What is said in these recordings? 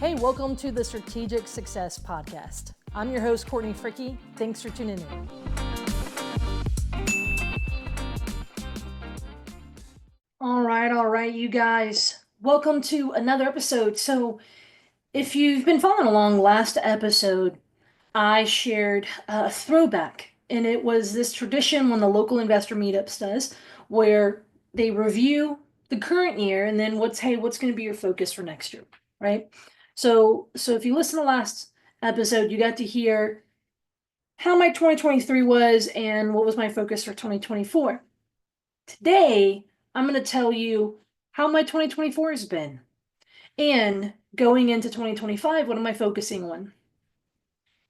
Hey, welcome to the Strategic Success Podcast. I'm your host, Courtney Fricke. Thanks for tuning in. All right, you guys. Welcome to another episode. So, if you've been following along, last episode, I shared a throwback, and it was this tradition when the local investor meetups does, where they review the current year and then what's going to be your focus for next year, right? So if you listen to last episode, you got to hear how my 2023 was and what was my focus for 2024. Today, I'm going to tell you how my 2024 has been. And going into 2025, what am I focusing on?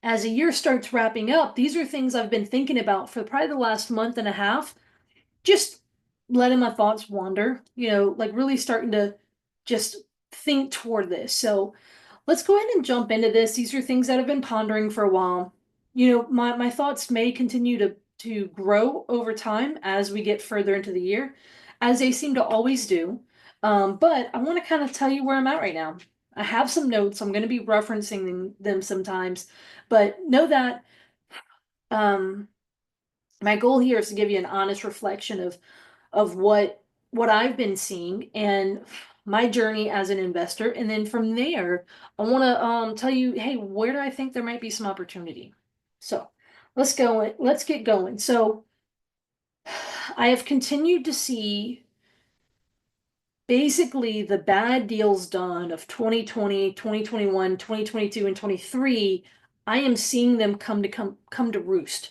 As a year starts wrapping up, these are things I've been thinking about for probably the last month and a half, just letting my thoughts wander, like really starting to just think toward this. So let's go ahead and jump into this. These are things that I've been pondering for a while. My thoughts may continue to grow over time as we get further into the year, as they seem to always do. But I want to kind of tell you where I'm at right now. I have some notes. I'm going to be referencing them sometimes, but know that my goal here is to give you an honest reflection of what I've been seeing and my journey as an investor. And then from there, I want to tell you, hey, where do I think there might be some opportunity? So let's get going. So I have continued to see basically the bad deals done of 2020, 2021, 2022, and 23. I am seeing them come to roost.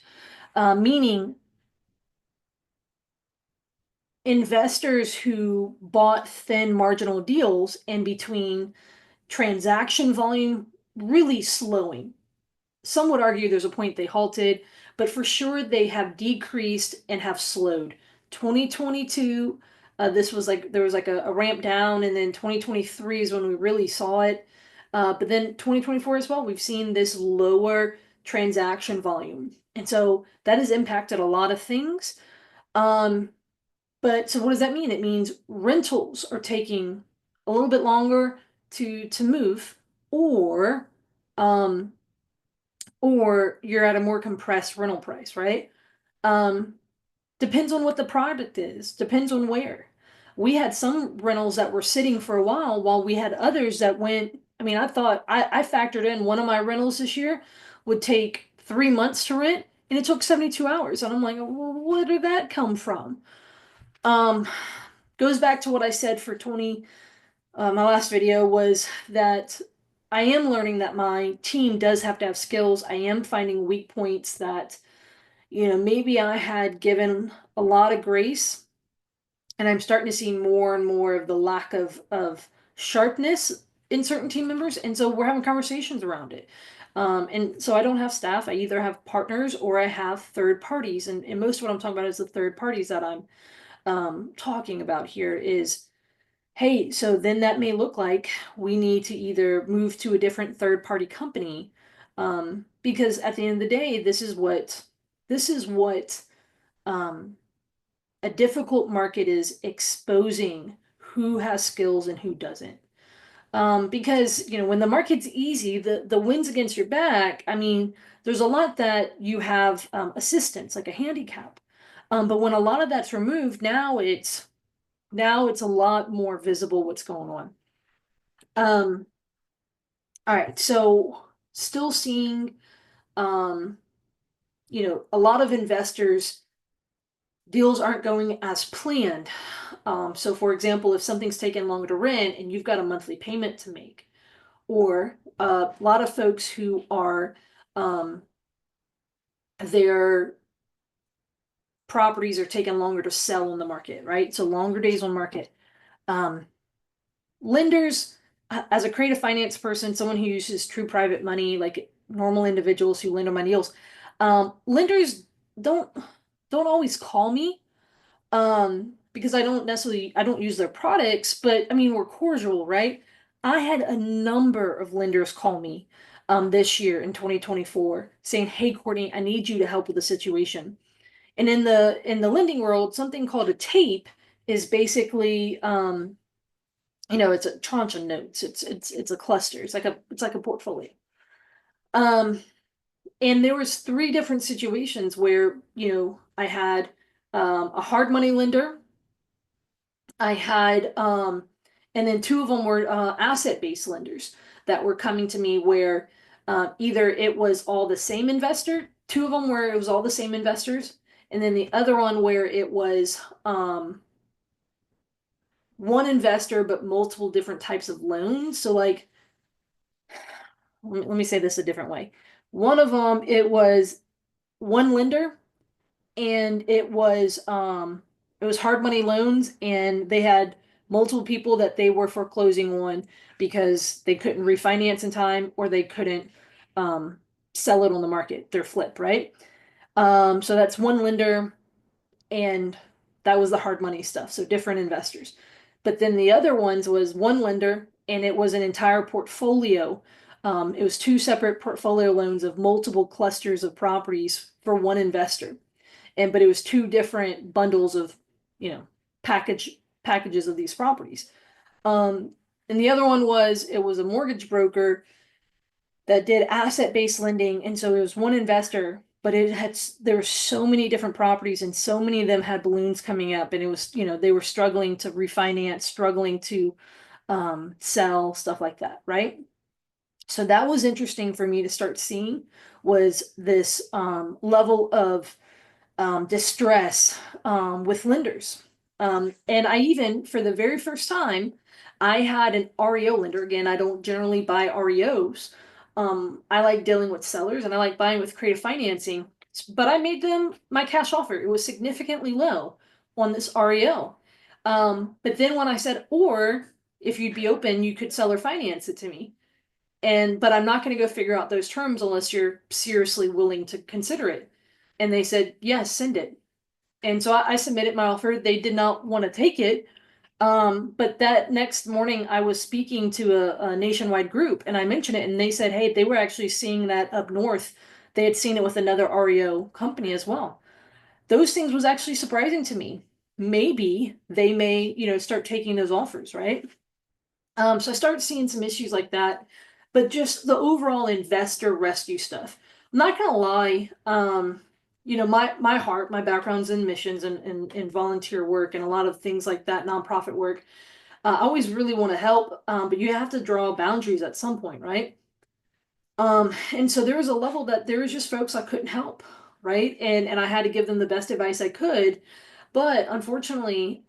Meaning investors who bought thin marginal deals and between transaction volume really slowing. Some would argue there's a point they halted, but for sure they have decreased and have slowed. 2022, there was like a ramp down, and then 2023 is when we really saw it. But then 2024 as well, we've seen this lower transaction volume. And so that has impacted a lot of things. But so what does that mean? It means rentals are taking a little bit longer to move, or um, or you're at a more compressed rental price, right? Um, Depends on what the product is, depends on where. We had some rentals that were sitting for a while we had others that went. I mean, I factored in one of my rentals this year would take 3 months to rent, and it took 72 hours. And I'm like, well, where did that come from? Um, Goes back to what I said for 20, my last video was that I am learning that my team does have to have skills. I am finding weak points that, maybe I had given a lot of grace, and I'm starting to see more and more of the lack of sharpness in certain team members. And so we're having conversations around it. And so I don't have staff. I either have partners or I have third parties. And most of what I'm talking about is the third parties that I'm talking about here is, hey, so then that may look like we need to either move to a different third party company, because at the end of the day, this is what a difficult market is exposing who has skills and who doesn't. Because when the market's easy, the winds against your back. I mean, there's a lot that you have assistance, like a handicap. But when a lot of that's removed, now it's a lot more visible what's going on. All right, so still seeing, um, a lot of investors, deals aren't going as planned. So for example, if something's taking longer to rent and you've got a monthly payment to make, or a lot of folks who are, their properties are taking longer to sell on the market, right? So longer days on market. Lenders, as a creative finance person, someone who uses true private money, like normal individuals who lend on my deals, lenders don't always call me, because I don't use their products, but I mean, we're cordial, right? I had a number of lenders call me this year in 2024 saying, hey, Courtney, I need you to help with the situation. And in the lending world, something called a tape is basically it's a tranche of notes. It's a cluster. It's like a portfolio. Um, and there was three different situations where, I had a hard money lender. I had and then two of them were asset-based lenders that were coming to me where either it was all the same investor, two of them where it was all the same investors, and then the other one where it was one investor but multiple different types of loans. So like, let me say this a different way. One of them, it was one lender, and it was hard money loans, and they had multiple people that they were foreclosing on because they couldn't refinance in time, or they couldn't um sell it on the market, their flip, right? So that's one lender, and that was the hard money stuff, so different investors. But then the other ones was one lender, and it was an entire portfolio. It was two separate portfolio loans of multiple clusters of properties for one investor, but it was two different bundles of, you know packages of these properties. um and the other one was, it was a mortgage broker that did asset-based lending, and so it was one investor, but there were so many different properties, and so many of them had balloons coming up, and it was, they were struggling to refinance, struggling to sell, stuff like that, right? So that was interesting for me to start seeing, was this level of distress with lenders. And I even, for the very first time, I had an REO lender. Again, I don't generally buy REOs. I like dealing with sellers, and I like buying with creative financing, but I made them my cash offer. It was significantly low on this REO. But then when I said, or if you'd be open, you could seller finance it to me. But I'm not going to go figure out those terms unless you're seriously willing to consider it. And they said, yes, send it. And so I submitted my offer. They did not want to take it. But that next morning, I was speaking to a nationwide group, and I mentioned it, and they said, hey, they were actually seeing that up north. They had seen it with another REO company as well. Those things was actually surprising to me. Maybe they may, start taking those offers, right? So I started seeing some issues like that, but just the overall investor rescue stuff. I'm not gonna lie, my heart, my background's in missions and volunteer work and a lot of things like that, nonprofit work. I always really want to help, but you have to draw boundaries at some point, right? And so there was a level that there was just folks I couldn't help, right? And I had to give them the best advice I could, but unfortunately,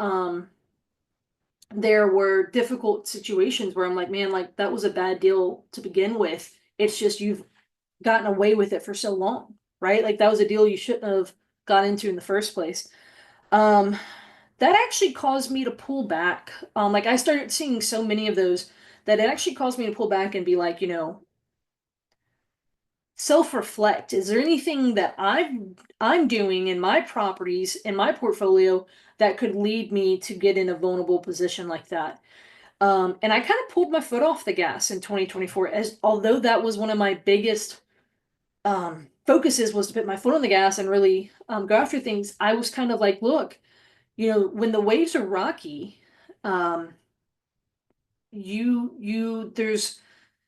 there were difficult situations where I'm like, man, like that was a bad deal to begin with. It's just you've gotten away with it for so long, right? Like that was a deal you shouldn't have got into in the first place. Um, that actually caused me to pull back. Like I started seeing so many of those that it actually caused me to pull back and be like, self-reflect. Is there anything that I'm doing in my properties, in my portfolio, that could lead me to get in a vulnerable position like that? And I kind of pulled my foot off the gas in 2024, as although that was one of my biggest focuses, was to put my foot on the gas and really go after things. I was kind of like, look, when the waves are rocky, um, there's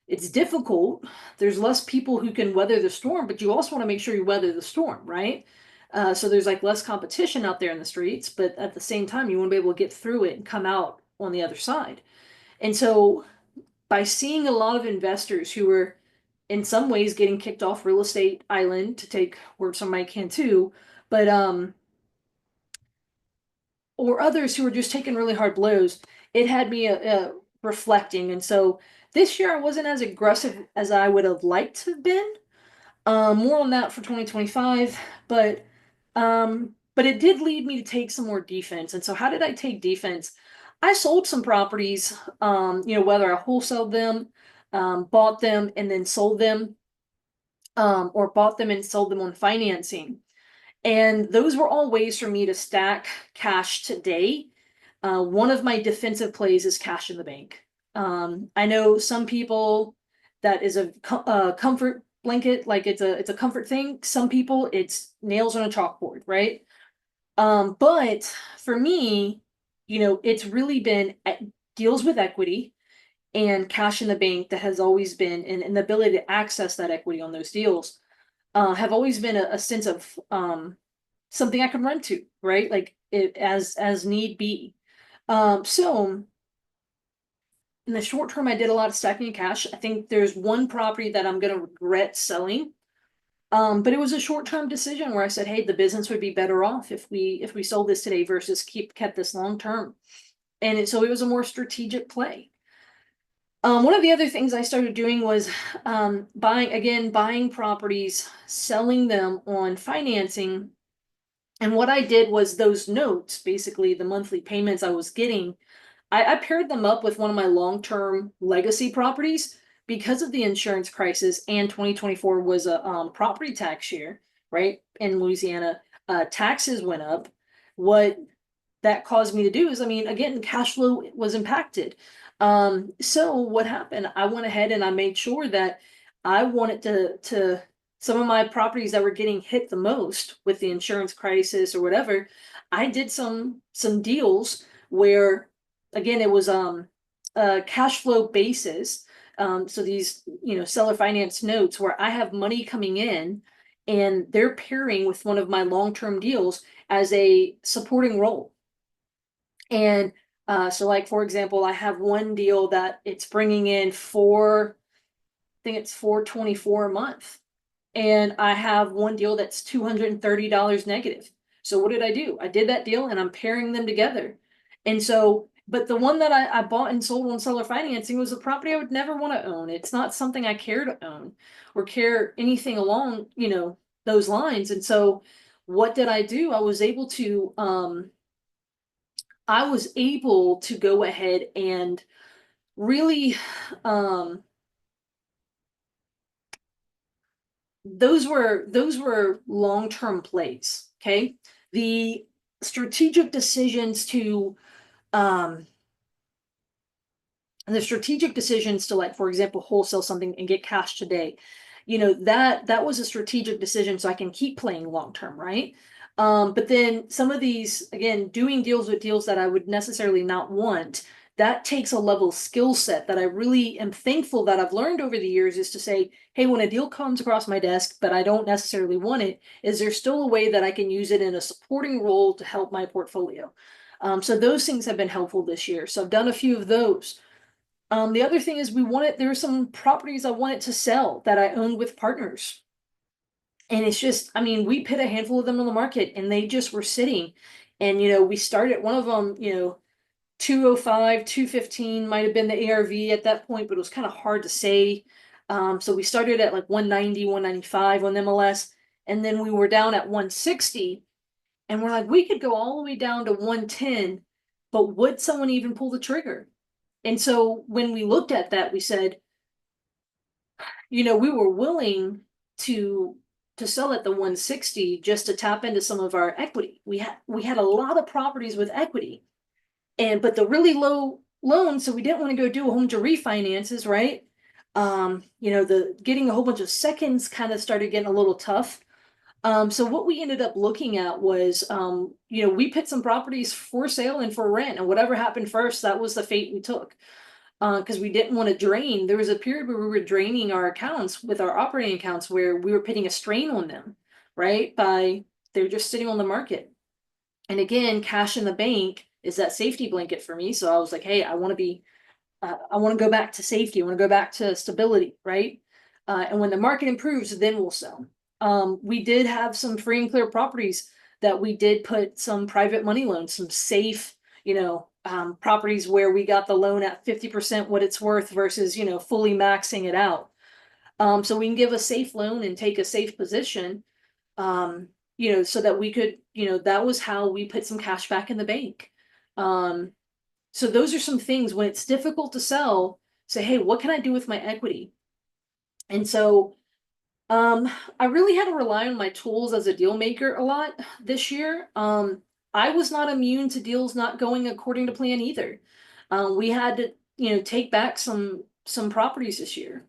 it's difficult. There's less people who can weather the storm, but you also want to make sure you weather the storm, right? So there's like less competition out there in the streets, but at the same time, you want to be able to get through it and come out on the other side. And so by seeing a lot of investors who were in some ways getting kicked off real estate island, to take words from Mike Cantu, but or others who were just taking really hard blows, it had me reflecting. And so this year I wasn't as aggressive as I would have liked to have been. More on that for 2025, but it did lead me to take some more defense. And so how did I take defense? I sold some properties, whether I wholesaled them, bought them and then sold them, or bought them and sold them on financing. And those were all ways for me to stack cash today. One of my defensive plays is cash in the bank. I know some people that is a comfort blanket, like it's a comfort thing. Some people it's nails on a chalkboard, right? But for me, it's really been deals with equity and cash in the bank that has always been, and the ability to access that equity on those deals, have always been a sense of something I can run to, right? Like it as need be. So in the short term, I did a lot of stacking in cash. I think there's one property that I'm gonna regret selling. But it was a short-term decision where I said, hey, the business would be better off if we sold this today versus kept this long term. And so it was a more strategic play. One of the other things I started doing was buying properties, selling them on financing. And what I did was those notes, basically the monthly payments I was getting, I paired them up with one of my long-term legacy properties because of the insurance crisis, and 2024 was a property tax year, right? In Louisiana, taxes went up. What that caused me to do is, I mean, again, cash flow was impacted. So what happened? I went ahead and I made sure that I wanted to some of my properties that were getting hit the most with the insurance crisis or whatever. I did some deals where, again, it was cash flow basis. So these, seller finance notes where I have money coming in and they're pairing with one of my long-term deals as a supporting role. And so like, for example, I have one deal that it's bringing in I think it's 424 a month. And I have one deal that's $230 negative. So what did I do? I did that deal and I'm pairing them together. And so, but the one that I bought and sold on seller financing was a property I would never want to own. It's not something I care to own or care anything along, those lines. And so what did I do? I was able to go ahead and really, um, those were long-term plays. Okay. The strategic decisions to, um, the strategic decisions to, like, for example, wholesale something and get cash today, that was a strategic decision so I can keep playing long term, right? But then some of these, again, doing deals with deals that I would necessarily not want, that takes a level of skill set that I really am thankful that I've learned over the years, is to say, hey, when a deal comes across my desk but I don't necessarily want it, is there still a way that I can use it in a supporting role to help my portfolio? So those things have been helpful this year. So I've done a few of those. The other thing is there were some properties I wanted to sell that I owned with partners. And it's just, I mean, we put a handful of them on the market and they just were sitting. And, we started one of them, 205, 215 might have been the ARV at that point, but it was kind of hard to say. So we started at like 190, 195 on MLS. And then we were down at 160. And we're like, we could go all the way down to 110, but would someone even pull the trigger? And so when we looked at that, we said, we were willing to sell at the 160 just to tap into some of our equity. We had a lot of properties with equity, but the really low loans, so we didn't want to go do a whole bunch of refinances, right? The getting a whole bunch of seconds kind of started getting a little tough. So what we ended up looking at was, we put some properties for sale and for rent, and whatever happened first, that was the fate we took. Because we didn't want to drain. There was a period where we were draining our accounts with our operating accounts where we were putting a strain on them, right? They're just sitting on the market. And again, cash in the bank is that safety blanket for me. So I was like, hey, I want to go back to safety. I want to go back to stability, right? And when the market improves, then we'll sell. We did have some free and clear properties that we did put some private money loans, some safe, properties where we got the loan at 50% what it's worth versus, fully maxing it out. So we can give a safe loan and take a safe position, so that we could, that was how we put some cash back in the bank. So those are some things when it's difficult to sell, say, hey, what can I do with my equity? And so I really had to rely on my tools as a deal maker a lot this year. I was not immune to deals not going according to plan either. We had to, take back some properties this year.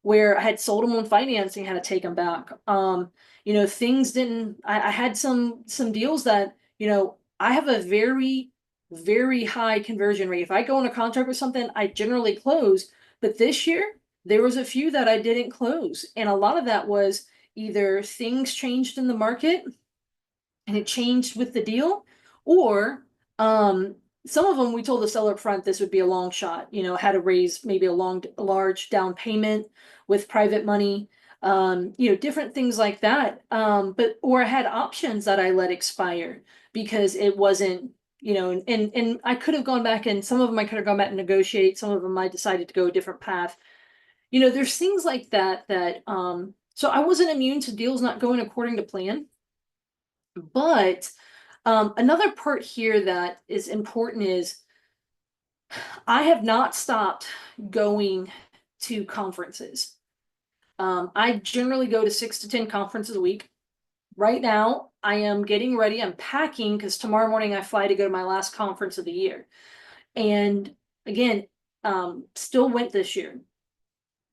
Where I had sold them on financing, had to take them back. Things didn't. I had some deals that, I have a very very high conversion rate. If I go on a contract with something, I generally close. But this year, there was a few that I didn't close. And a lot of that was either things changed in the market and it changed with the deal, or um, some of them we told the seller up front this would be a long shot. Had to raise maybe a large down payment with private money. Different things like that. But or I had options that I let expire because it wasn't. And I could have gone back, and some of them I could have gone back and negotiate. Some of them I decided to go a different path. There's things like that so I wasn't immune to deals not going according to plan. But another part here that is important is I have not stopped going to conferences. I generally go to 6 to 10 conferences a week. Right now, I am getting ready. I'm packing because tomorrow morning I fly to go to my last conference of the year. And again, still went this year.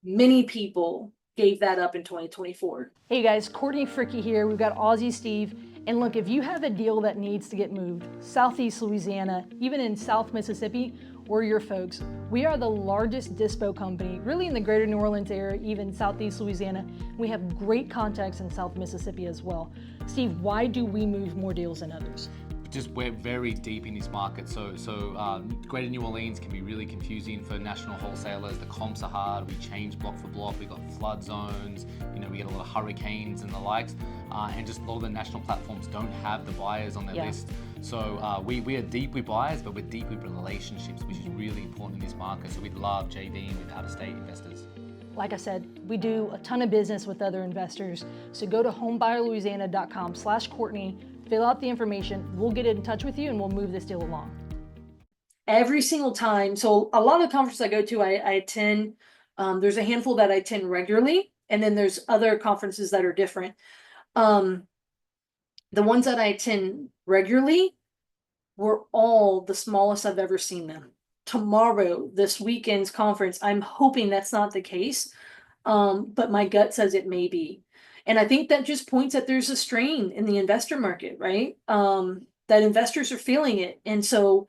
Many people gave that up in 2024. Hey guys, Courtney, Fricke here. We've got Aussie Steve. And look, if you have a deal that needs to get moved, Southeast Louisiana, even in South Mississippi, we're your folks. We are the largest dispo company, really in the greater New Orleans area, even Southeast Louisiana. We have great contacts in South Mississippi as well. Steve, why do we move more deals than others? Just we're very deep in this market, so Greater New Orleans can be really confusing for national wholesalers. The comps are hard. We change block for block. We got flood zones. We get a lot of hurricanes and the likes, and just a lot of the national platforms don't have the buyers on their list. So we are deep with buyers, but we're deep with relationships, which is really important in this market. So we love JVing with out-of-state investors. Like I said, we do a ton of business with other investors. So go to homebuyerlouisiana.com/Courtney, fill out the information. We'll get in touch with you and we'll move this deal along. Every single time. So a lot of the conferences I go to, I attend. There's a handful that I attend regularly, and then there's other conferences that are different. The ones that I attend regularly were all the smallest I've ever seen them. Tomorrow, this weekend's conference, I'm hoping that's not the case, but my gut says it may be. And I think that just points that there's a strain in the investor market, right? That investors are feeling it. And so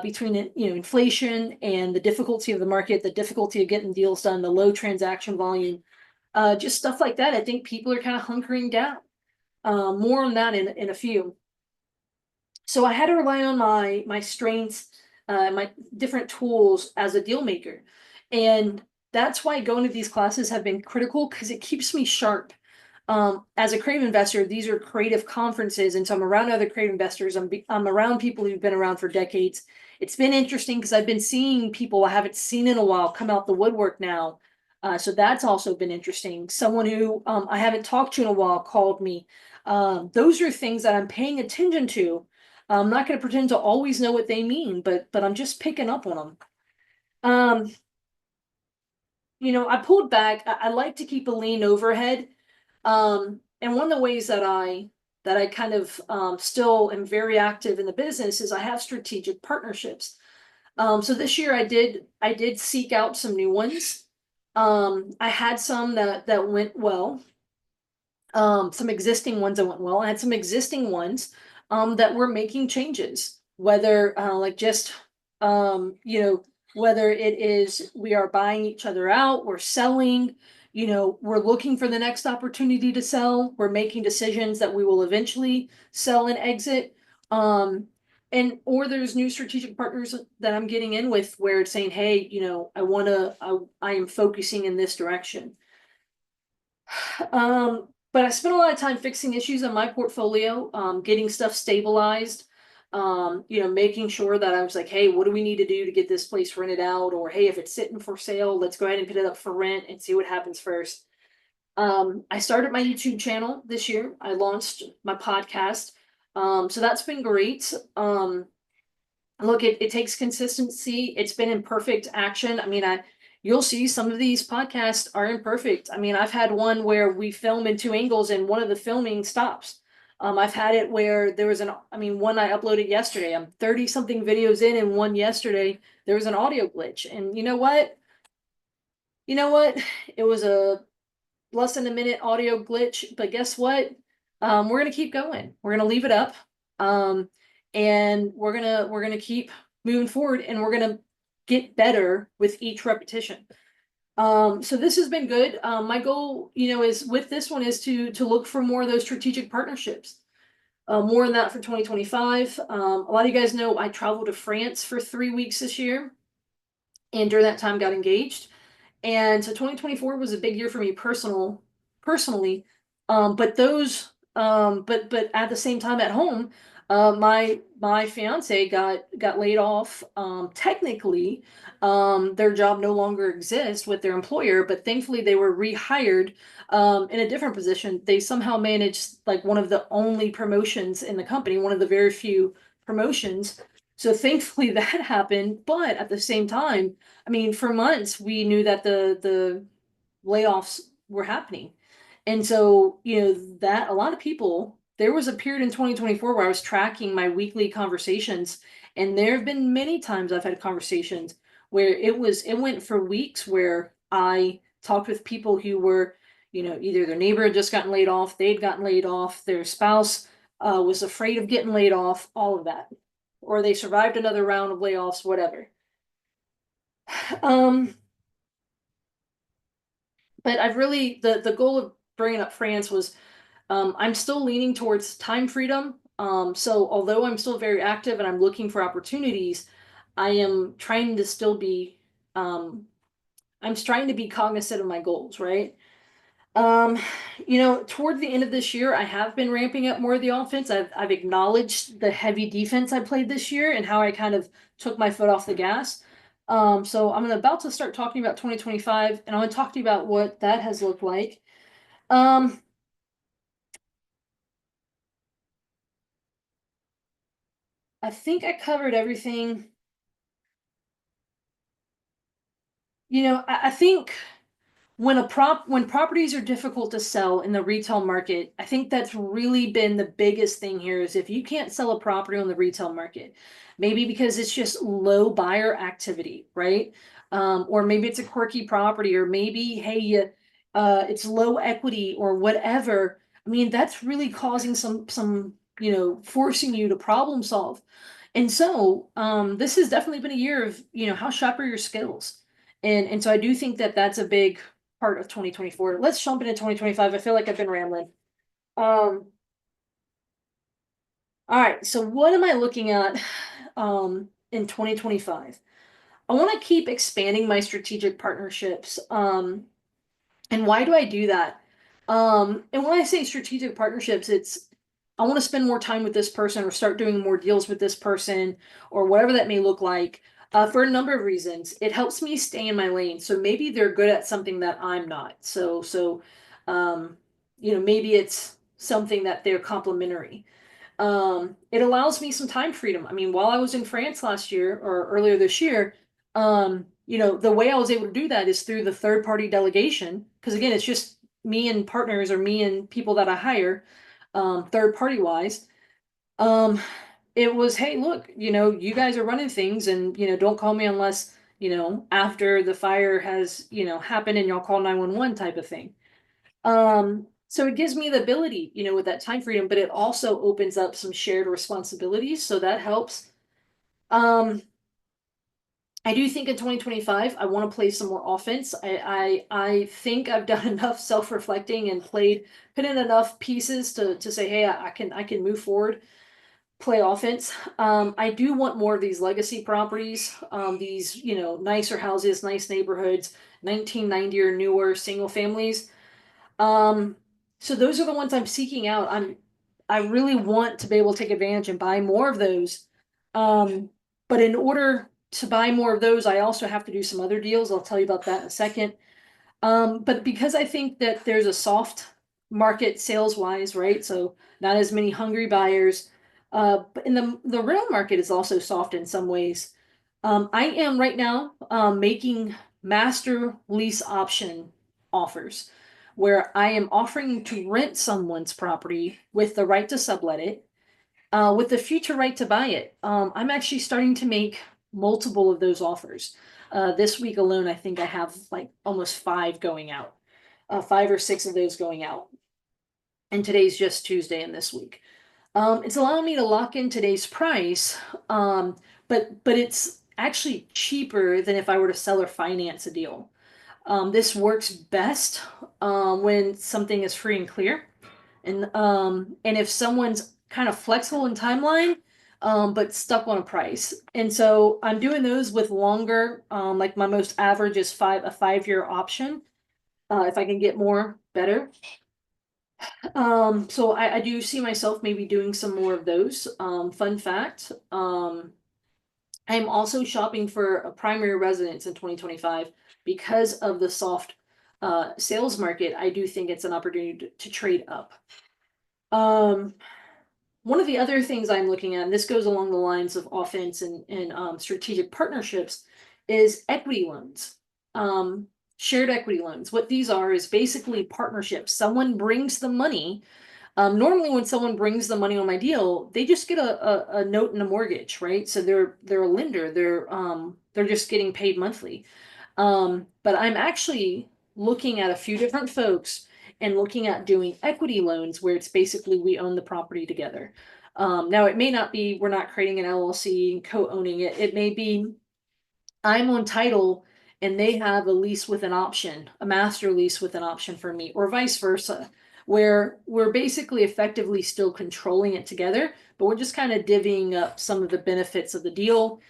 between inflation and the difficulty of the market, the difficulty of getting deals done, the low transaction volume, just stuff like that, I think people are kind of hunkering down. More on that in a few. So I had to rely on my strengths, my different tools as a deal maker. And that's why going to these classes have been critical, because it keeps me sharp. As a creative investor, these are creative conferences, and so I'm around other creative investors. I'm around people who've been around for decades. It's been interesting because I've been seeing people I haven't seen in a while come out the woodwork now. So that's also been interesting. Someone who I haven't talked to in a while called me. Those are things that I'm paying attention to. I'm not going to pretend to always know what they mean, but I'm just picking up on them. I pulled back. I like to keep a lean overhead. And one of the ways that I kind of still am very active in the business is I have strategic partnerships. So this year I did seek out some new ones. I had some that went well. Some existing ones that went well. I had some existing ones that were making changes, whether whether it is we are buying each other out, we're selling, we're looking for the next opportunity to sell, we're making decisions that we will eventually sell and exit. Or there's new strategic partners that I'm getting in with where it's saying, hey, I am focusing in this direction. But I spent a lot of time fixing issues in my portfolio, getting stuff stabilized, making sure that I was like, hey, what do we need to do to get this place rented out? Or, hey, if it's sitting for sale, let's go ahead and put it up for rent and see what happens first. I started my YouTube channel this year. I launched my podcast. So that's been great. Look, it takes consistency. It's been in perfect action. I mean, you'll see some of these podcasts are imperfect. I mean, I've had one where we film in 2 angles and one of the filming stops. I've had it where there was one I uploaded yesterday. I'm 30 something videos in, and one yesterday, there was an audio glitch. And you know what? It was a less than a minute audio glitch, but guess what? We're going to keep going. We're going to leave it up. and we're gonna keep moving forward, and we're gonna get better with each repetition. So this has been good. My goal, is with this one is to look for more of those strategic partnerships. More on that for 2025. A lot of you guys know I traveled to France for 3 weeks this year, and during that time got engaged. And so 2024 was a big year for me personally. But but at the same time at home, my fiance got laid off. Technically, their job no longer exists with their employer, but thankfully they were rehired in a different position. They somehow managed like one of the only promotions in the company, one of the very few promotions. So thankfully that happened. But at the same time, I mean, for months we knew that the layoffs were happening. And so, that a lot of people, there was a period in 2024 where I was tracking my weekly conversations, and there have been many times I've had conversations where it went for weeks where I talked with people who were, either their neighbor had just gotten laid off, they'd gotten laid off, their spouse was afraid of getting laid off, all of that, or they survived another round of layoffs, whatever. Um, but I've really the goal of bringing up France was I'm still leaning towards time freedom. So although I'm still very active and I'm looking for opportunities, I am trying to still be I'm trying to be cognizant of my goals, right? Um, toward the end of this year, I have been ramping up more of the offense. I've acknowledged the heavy defense I played this year and how I kind of took my foot off the gas. So I'm about to start talking about 2025, and I want to talk to you about what that has looked like. Um, I think I covered everything. I think when properties are difficult to sell in the retail market, I think that's really been the biggest thing here is if you can't sell a property on the retail market, maybe because it's just low buyer activity, right? Or maybe it's a quirky property, or maybe, hey, it's low equity or whatever. I mean, that's really causing some, forcing you to problem solve. And so, this has definitely been a year of, how sharp are your skills? And so I do think that that's a big part of 2024. Let's jump into 2025. I feel like I've been rambling. Um, all right, so what am I looking at in 2025? I want to keep expanding my strategic partnerships. And why do I do that? And when I say strategic partnerships, it's I want to spend more time with this person or start doing more deals with this person or whatever that may look like. For a number of reasons, it helps me stay in my lane. So maybe they're good at something that I'm not. Um, maybe it's something that they're complementary. It allows me some time freedom. I mean, while I was in France last year or earlier this year, the way I was able to do that is through the third party delegation. Because again, it's just me and partners or me and people that I hire, third party wise. Um, it was, hey, look, you guys are running things, and don't call me unless, after the fire has, happened and y'all call 911 type of thing. So it gives me the ability, with that time freedom, but it also opens up some shared responsibilities, so that helps. Um, I do think in 2025, I want to play some more offense. I think I've done enough self-reflecting and put in enough pieces to say, hey, I can move forward, play offense. I do want more of these legacy properties, these, nicer houses, nice neighborhoods, 1990 or newer single families. Um, so those are the ones I'm seeking out. I really want to be able to take advantage and buy more of those. Um, but in order to buy more of those, I also have to do some other deals. I'll tell you about that in a second. But because I think that there's a soft market sales wise, right? So not as many hungry buyers. But in the rental market is also soft in some ways. I am right now making master lease option offers where I am offering to rent someone's property with the right to sublet it, with the future right to buy it. I'm actually starting to make multiple of those offers. This week alone, I think I have like almost five going out, 5 or 6 of those going out. And today's just Tuesday in this week. It's allowing me to lock in today's price, but it's actually cheaper than if I were to sell or finance a deal. This works best when something is free and clear, and if someone's kind of flexible in timeline, but stuck on a price. And so I'm doing those with longer, like my most average is a 5-year option. If I can get more, better. So I do see myself maybe doing some more of those. Fun fact, I'm also shopping for a primary residence in 2025 because of the soft sales market. I do think it's an opportunity to trade up. Um, One of the other things I'm looking at, and this goes along the lines of offense and strategic partnerships, is equity loans. Shared equity loans. What these are is basically partnerships. Someone brings the money. Normally, when someone brings the money on my deal, they just get a note and a mortgage, right? So they're a lender. They're just getting paid monthly. But I'm actually looking at a few different folks and looking at doing equity loans where it's basically we own the property together. Now it may not be we're not creating an LLC and co-owning it. It may be I'm on title and they have a lease with an option, a master lease with an option for me, or vice versa, where we're basically effectively still controlling it together, but we're just kind of divvying up some of the benefits of the deal.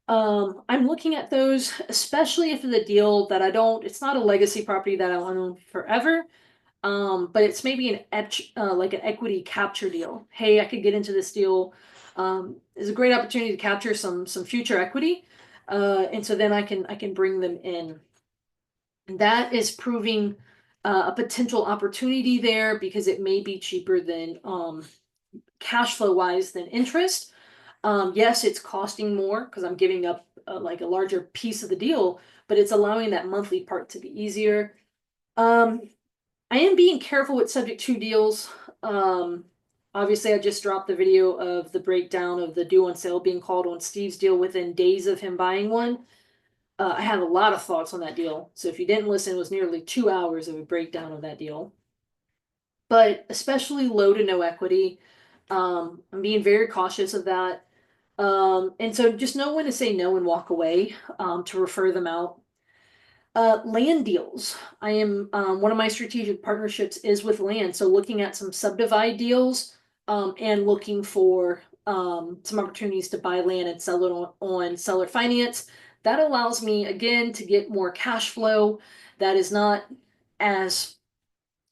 I'm looking at those, especially if the deal that it's not a legacy property that I want to own forever. But it's maybe like an equity capture deal. Hey, I could get into this deal. It's a great opportunity to capture some future equity. And so then I can bring them in. And that is proving a potential opportunity there because it may be cheaper than cash flow wise than interest. Yes, it's costing more because I'm giving up like a larger piece of the deal, but it's allowing that monthly part to be easier. Um, I am being careful with subject to deals. Um, Obviously, I just dropped the video of the breakdown of the due on sale being called on Steve's deal within days of him buying one. I have a lot of thoughts on that deal. So if you didn't listen, it was nearly 2 hours of a breakdown of that deal. But especially low to no equity. I'm being very cautious of that. And so just know when to say no and walk away, to refer them out. Land deals. I am one of my strategic partnerships is with land. So looking at some subdivide deals, and looking for some opportunities to buy land and sell it on seller finance. That allows me again to get more cash flow that is not as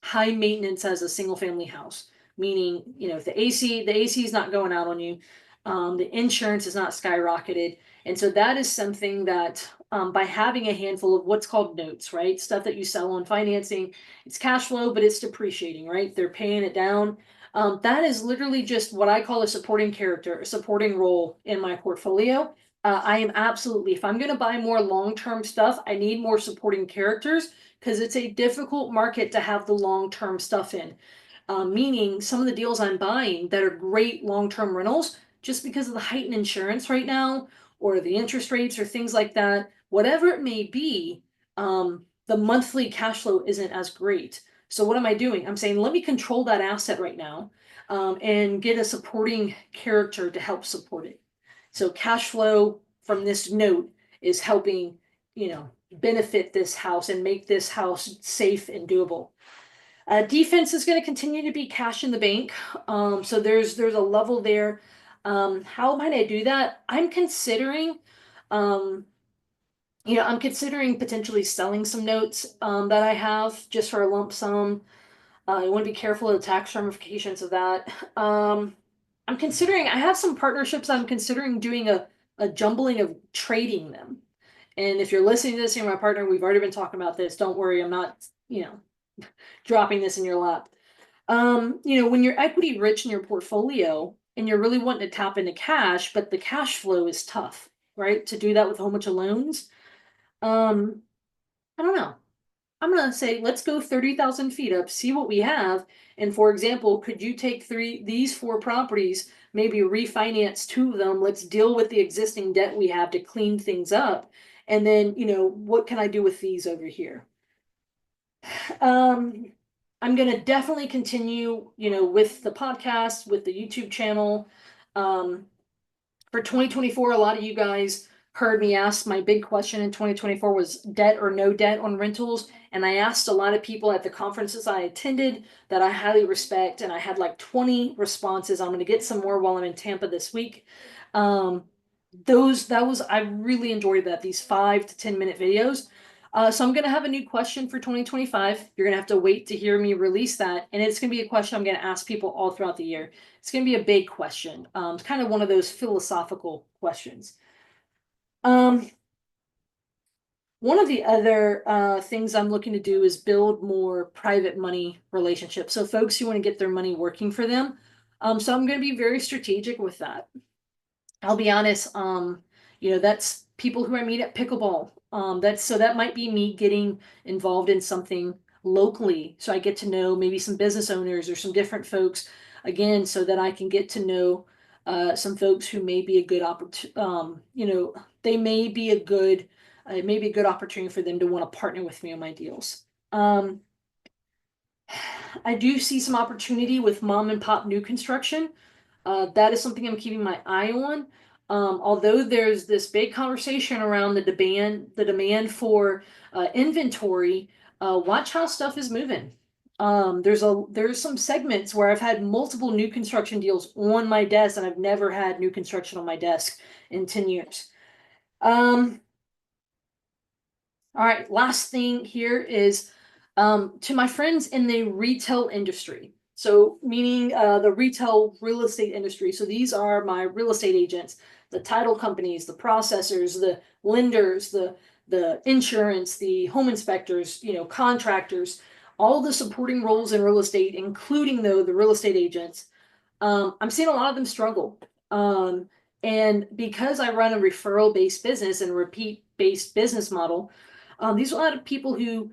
high maintenance as a single family house. Meaning, if the AC is not going out on you, the insurance is not skyrocketed. And so that is something that by having a handful of what's called notes, right? Stuff that you sell on financing, it's cash flow, but it's depreciating, right? They're paying it down. That is literally just what I call a supporting character, a supporting role in my portfolio. I am absolutely, if I'm going to buy more long-term stuff, I need more supporting characters because it's a difficult market to have the long-term stuff in. Meaning some of the deals I'm buying that are great long-term rentals, just because of the heightened insurance right now, or the interest rates or things like that, whatever it may be, the monthly cash flow isn't as great. So what am I doing? I'm saying, let me control that asset right now, and get a supporting character to help support it. So cash flow from this note is helping, benefit this house and make this house safe and doable. Defense is going to continue to be cash in the bank. So there's a level there. How might I do that? Um, I'm considering potentially selling some notes that I have just for a lump sum. You want to be careful of the tax ramifications of that. I have some partnerships. I'm considering doing a jumbling of trading them. And if you're listening to this, you're my partner, we've already been talking about this. Don't worry, I'm not, dropping this in your lap. When you're equity rich in your portfolio and you're really wanting to tap into cash, but the cash flow is tough, right? To do that with a whole bunch of loans. Um, I don't know. I'm gonna say let's go 30,000 feet up, see what we have. And for example, could you take these 4 properties, maybe refinance 2 of them? Let's deal with the existing debt we have to clean things up. And then, what can I do with these over here? Um, I'm gonna definitely continue, with the podcast, with the YouTube channel. Um, for 2024, a lot of you guys heard me ask my big question in 2024 was debt or no debt on rentals. And I asked a lot of people at the conferences I attended that I highly respect, and I had like 20 responses. I'm going to get some more while I'm in Tampa this week. Um, I really enjoyed that, these 5 to 10 minute videos. So I'm going to have a new question for 2025. You're going to have to wait to hear me release that. And it's going to be a question I'm going to ask people all throughout the year. It's going to be a big question. It's kind of one of those philosophical questions. Um, One of the other things I'm looking to do is build more private money relationships. So folks who want to get their money working for them. So I'm going to be very strategic with that. I'll be honest, that's people who I meet at pickleball. That might be me getting involved in something locally. So I get to know maybe some business owners or some different folks again, so that I can get to know some folks who may be a good opportunity. They may be a good, it may be a good opportunity for them to want to partner with me on my deals. Um, I do see some opportunity with mom and pop new construction. That is something I'm keeping my eye on. Although there's this big conversation around the demand for inventory, watch how stuff is moving. There's some segments where I've had multiple new construction deals on my desk, and I've never had new construction on my desk in 10 years. Um, all right, last thing here is to my friends in the retail industry. So, meaning the retail real estate industry. So, these are my real estate agents, the title companies, the processors, the lenders, the insurance, the home inspectors, contractors, all the supporting roles in real estate, including though the real estate agents. I'm seeing a lot of them struggle. And because I run a referral-based business and repeat-based business model, these are a lot of people who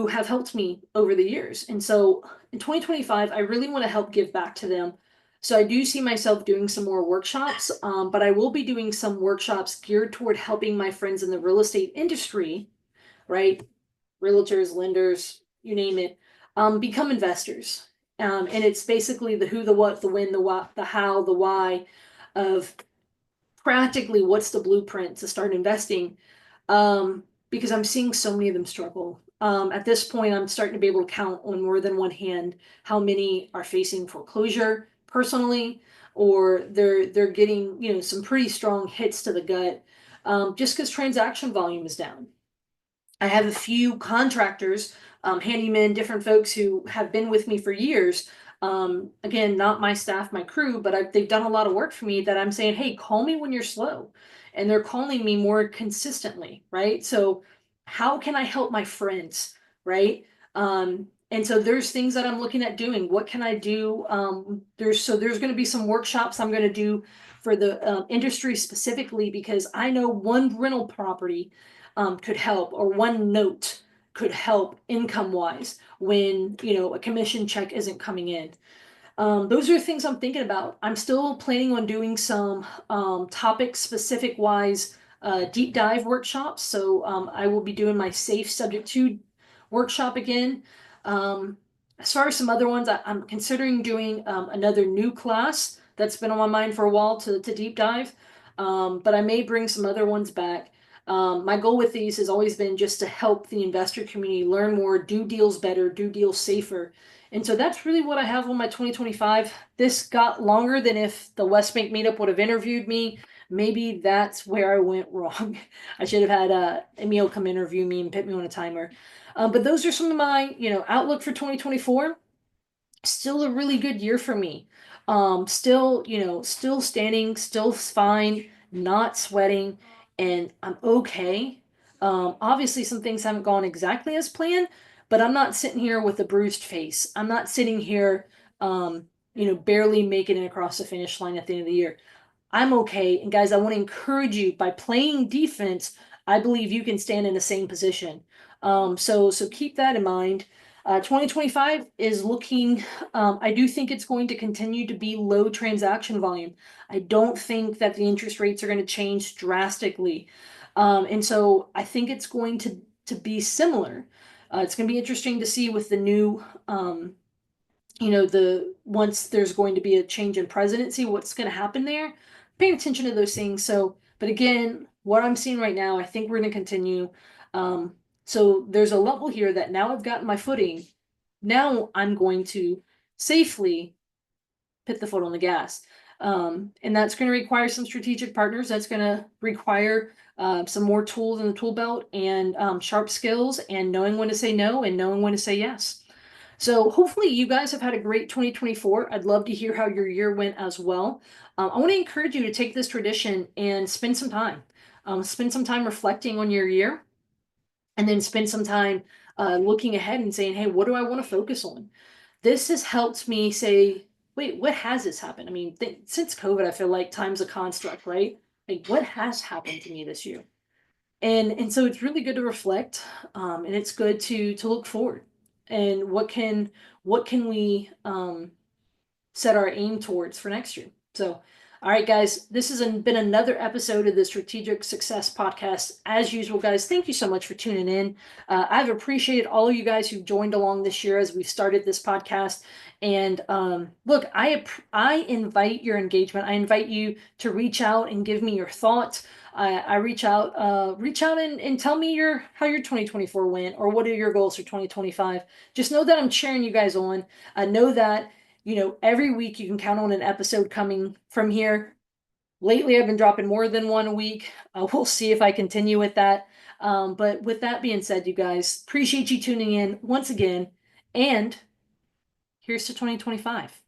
have helped me over the years. And so in 2025, I really want to help give back to them. So I do see myself doing some more workshops, but I will be doing some workshops geared toward helping my friends in the real estate industry, right? Realtors, lenders, you name it, become investors. And it's basically the who, the what, the when, the what, the how, the why of practically what's the blueprint to start investing. Because I'm seeing so many of them struggle. At this point, I'm starting to be able to count on more than one hand how many are facing foreclosure personally, or they're getting some pretty strong hits to the gut, just because transaction volume is down. I have a few contractors, handymen, different folks who have been with me for years. Again, not my staff, my crew, but they've done a lot of work for me that I'm saying, hey, call me when you're slow. And they're calling me more consistently, right? So, how can I help my friends, right? And so there's things that I'm looking at doing. What can I do? There's going to be some workshops I'm going to do for the industry specifically, because I know one rental property could help, or one note could help income wise when a commission check isn't coming in. Those are things I'm thinking about. I'm still planning on doing some topic specific wise deep dive workshops. So I will be doing my safe subject to workshop again. Um, as far as some other ones, I'm considering doing another new class that's been on my mind for a while to deep dive. But I may bring some other ones back. My goal with these has always been just to help the investor community learn more, do deals better, do deals safer. And so that's really what I have on my 2025. This got longer than if the Westbank meetup would have interviewed me. Maybe that's where I went wrong. I should have had Emil come interview me and put me on a timer. But those are some of my, outlook for 2024. Still a really good year for me. Still standing, still fine, not sweating, and I'm okay. Obviously some things haven't gone exactly as planned, but I'm not sitting here with a bruised face. I'm not sitting here, barely making it across the finish line at the end of the year. I'm okay. And guys, I want to encourage you, by playing defense, I believe you can stand in the same position. So keep that in mind. 2025 is looking, I do think it's going to continue to be low transaction volume. I don't think that the interest rates are going to change drastically. And so I think it's going to be similar. It's going to be interesting to see with the new, once there's going to be a change in presidency, what's going to happen there. Paying attention to those things. So, but again, what I'm seeing right now, I think we're going to continue. So there's a level here that now I've gotten my footing. Now I'm going to safely put the foot on the gas. And that's going to require some strategic partners. That's going to require some more tools in the tool belt and sharp skills and knowing when to say no and knowing when to say yes. So hopefully you guys have had a great 2024. I'd love to hear how your year went as well. I want to encourage you to take this tradition and spend some time. Spend some time reflecting on your year and then spend some time looking ahead and saying, hey, what do I want to focus on? This has helped me say, wait, what has this happened? I mean, since COVID, I feel like time's a construct, right? Like, what has happened to me this year? And so it's really good to reflect, and it's good to look forward. And what can we set our aim towards for next year? So, all right, guys, this has been another episode of the Strategic Success Podcast. As usual, guys, thank you so much for tuning in. I've appreciated all of you guys who've joined along this year as we've started this podcast. And look, I invite your engagement. I invite you to reach out and give me your thoughts. I reach out and tell me how your 2024 went, or what are your goals for 2025. Just know that I'm cheering you guys on. Know that every week you can count on an episode coming from here. Lately, I've been dropping more than one a week. We'll see if I continue with that. But with that being said, you guys, appreciate you tuning in once again. And here's to 2025.